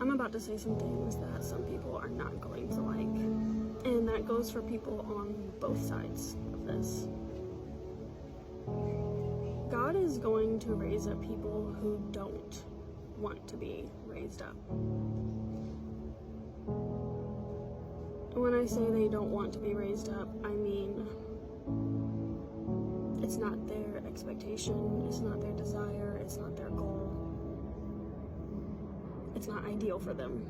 I'm about to say some things that some people are not going to like, and that goes for people on both sides of this. God is going to raise up people who don't want to be raised up. When I say they don't want to be raised up, I mean it's not their expectation, it's not their desire, it's not their goal. It's not ideal for them.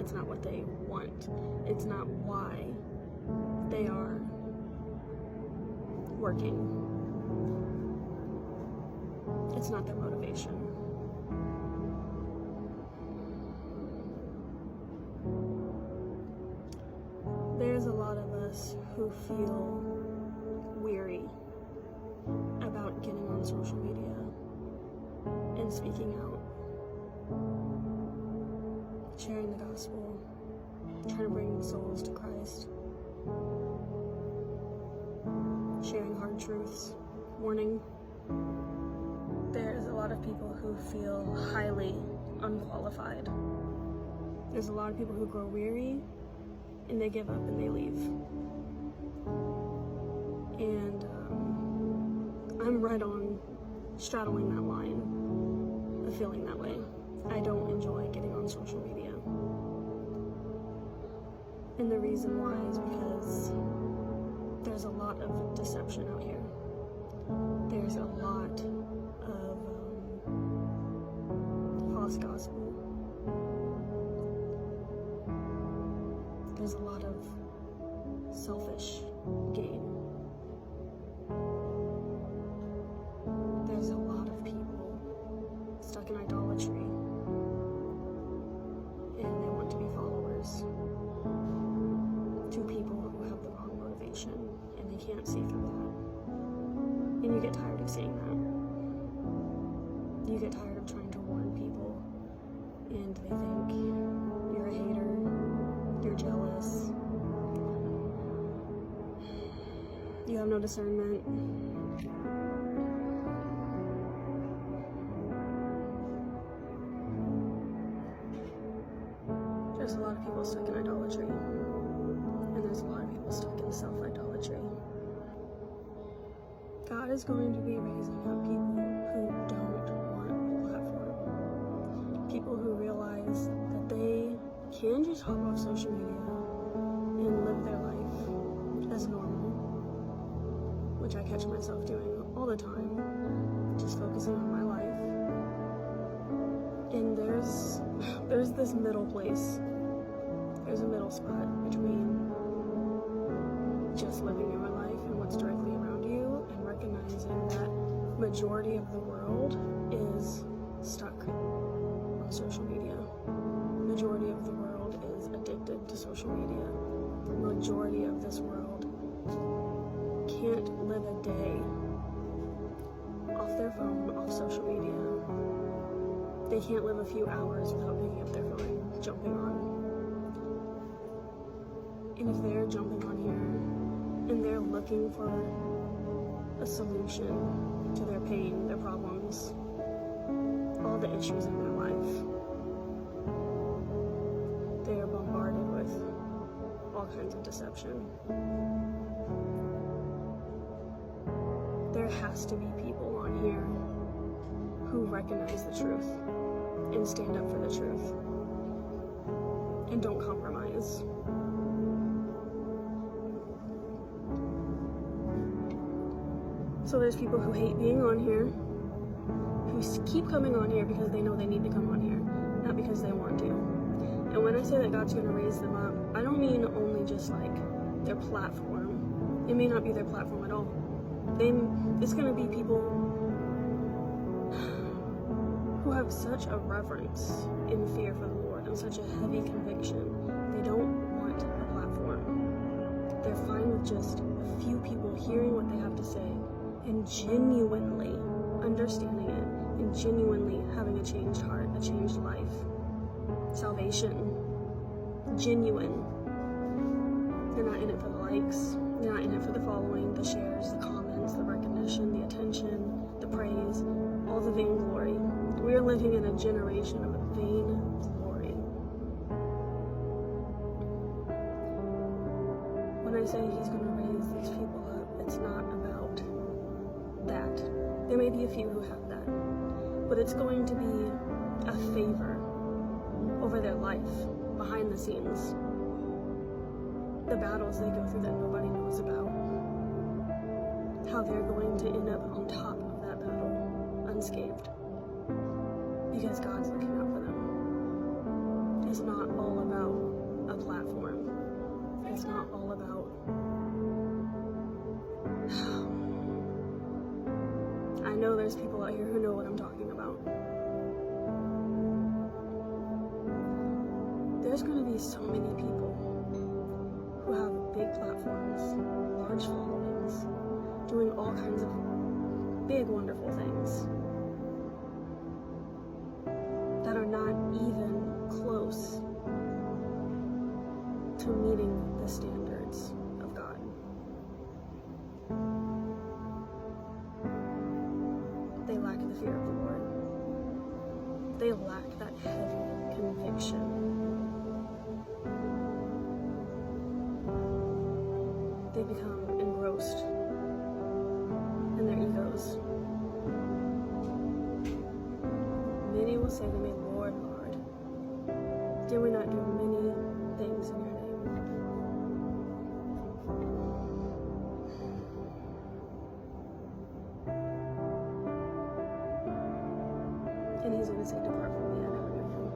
It's not what they want. It's not why they are working. It's not their motivation. There's a lot of us who feel weary about getting on social media and speaking out, sharing the gospel, trying to bring souls to Christ, sharing hard truths, warning. There's a lot of people who feel highly unqualified. There's a lot of people who grow weary and they give up and they leave. And I'm right on straddling that line of feeling that way. I don't enjoy getting on social media. And the reason why is because there's a lot of deception out here. There's a lot of false gospel. There's a lot of selfish gain. There's a lot of people stuck in idolatry, and they want to be followers to people who have the wrong motivation, and they can't see through that. And you get tired of seeing that. You get tired of trying to warn people, and they think you're a hater, you're jealous, you have no discernment. There's a lot of people stuck in idolatry, and there's a lot of people stuck in self-idolatry. God is going to be raising up people who don't want a platform. People who realize that they can just hop off social media and live their life as normal, which I catch myself doing all the time, just focusing on my life. And there's this middle place. There's a middle spot between just living your life and what's directly around you, and recognizing that majority of the world is stuck on social media. Majority of the world is addicted to social media. Majority of this world can't live a day off their phone, off social media. They can't live a few hours without picking up their phone, jumping on. And if they're jumping on here and they're looking for a solution to their pain, their problems, all the issues in their life, they are bombarded with all kinds of deception. There has to be people on here who recognize the truth and stand up for the truth and don't compromise. So there's people who hate being on here, who keep coming on here because they know they need to come on here, not because they want to. And when I say that God's going to raise them up, I don't mean only just like their platform. It may not be their platform at all. It's going to be people who have such a reverence and fear for the Lord and such a heavy conviction. They don't want a platform. They're fine with just a few people hearing what they have to say and genuinely understanding it and genuinely having a changed heart, a changed life. Salvation. Genuine. They're not in it for the likes. They're not in it for the following, the shares, the comments, the recognition, the attention, the praise, all the vainglory. We are living in a generation of vainglory. I say he's going to raise these people up, it's not about that. There may be a few who have that, but it's going to be a favor over their life behind the scenes. The battles they go through that nobody knows about. How they're going to end up on top of that battle unscathed. Because God's looking out for them. It's not all about a platform. It's not all about... I know there's people out here who know what I'm talking about. There's going to be so many people who have big platforms, large followings, doing all kinds of big, wonderful things that are not even close to meeting the standards of God. They lack the fear of the Lord. They lack that heavy conviction. They become engrossed in their egos. Many will say to me, Lord, Lord, did we not do many things in your name? And he's going to say, depart from me, I never knew you.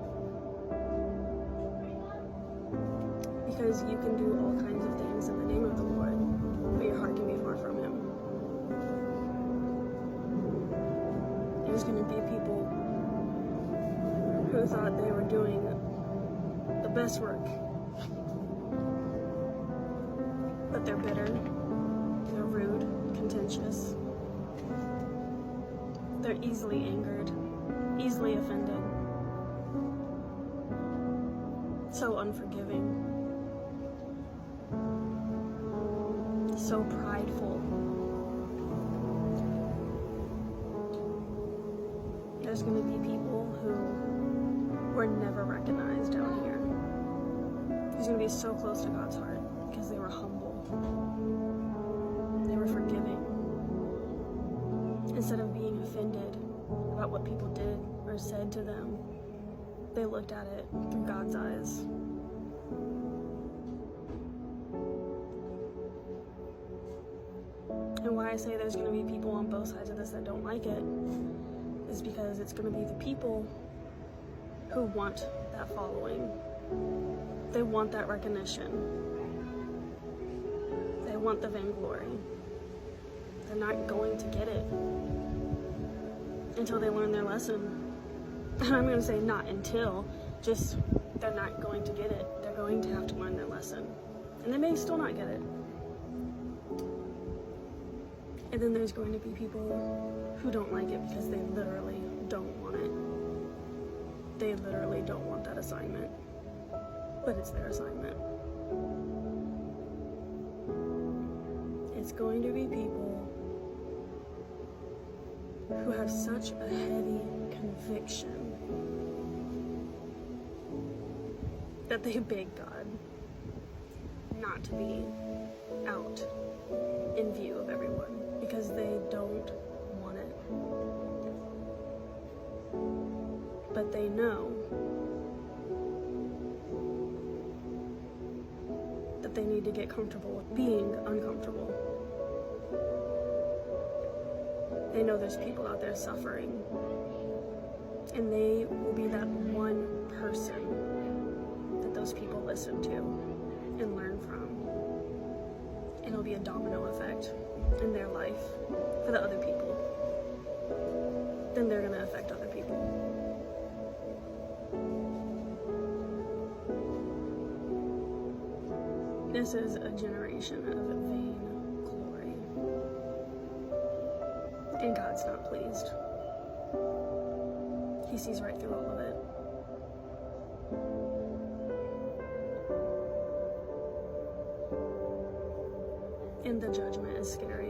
Because you can do all kinds of things in the name of the Lord, but your heart can be far from him. There's going to be people who thought they were doing the best work, but they're bitter, they're rude, contentious, they're easily angered, easily offended, so unforgiving, so prideful. There's going to be people who were never recognized down here. Who's going to be so close to God's heart because they were humble. They were forgiving. Instead of being offended about what people did or said to them, they looked at it through God's eyes. And why I say there's going to be people on both sides of this that don't like it is because it's going to be the people who want that following. They want that recognition. They want the vainglory. They're not going to get it until they learn their lesson. And I'm going to say not until, just they're not going to get it. They're going to have to learn their lesson. And they may still not get it. And then there's going to be people who don't like it because they literally don't want it. They literally don't want that assignment. But it's their assignment. It's going to be people who have such a heavy conviction that they beg God not to be out in view of everyone because they don't want it. But they know that they need to get comfortable with being uncomfortable. They know there's people out there suffering, and they will be that one person that those people listen to and learn from. And it'll be a domino effect in their life for the other people. Then they're going to affect other people. This is a generation of vain glory. And God's not pleased. He sees right through all of it. And the judgment is scary.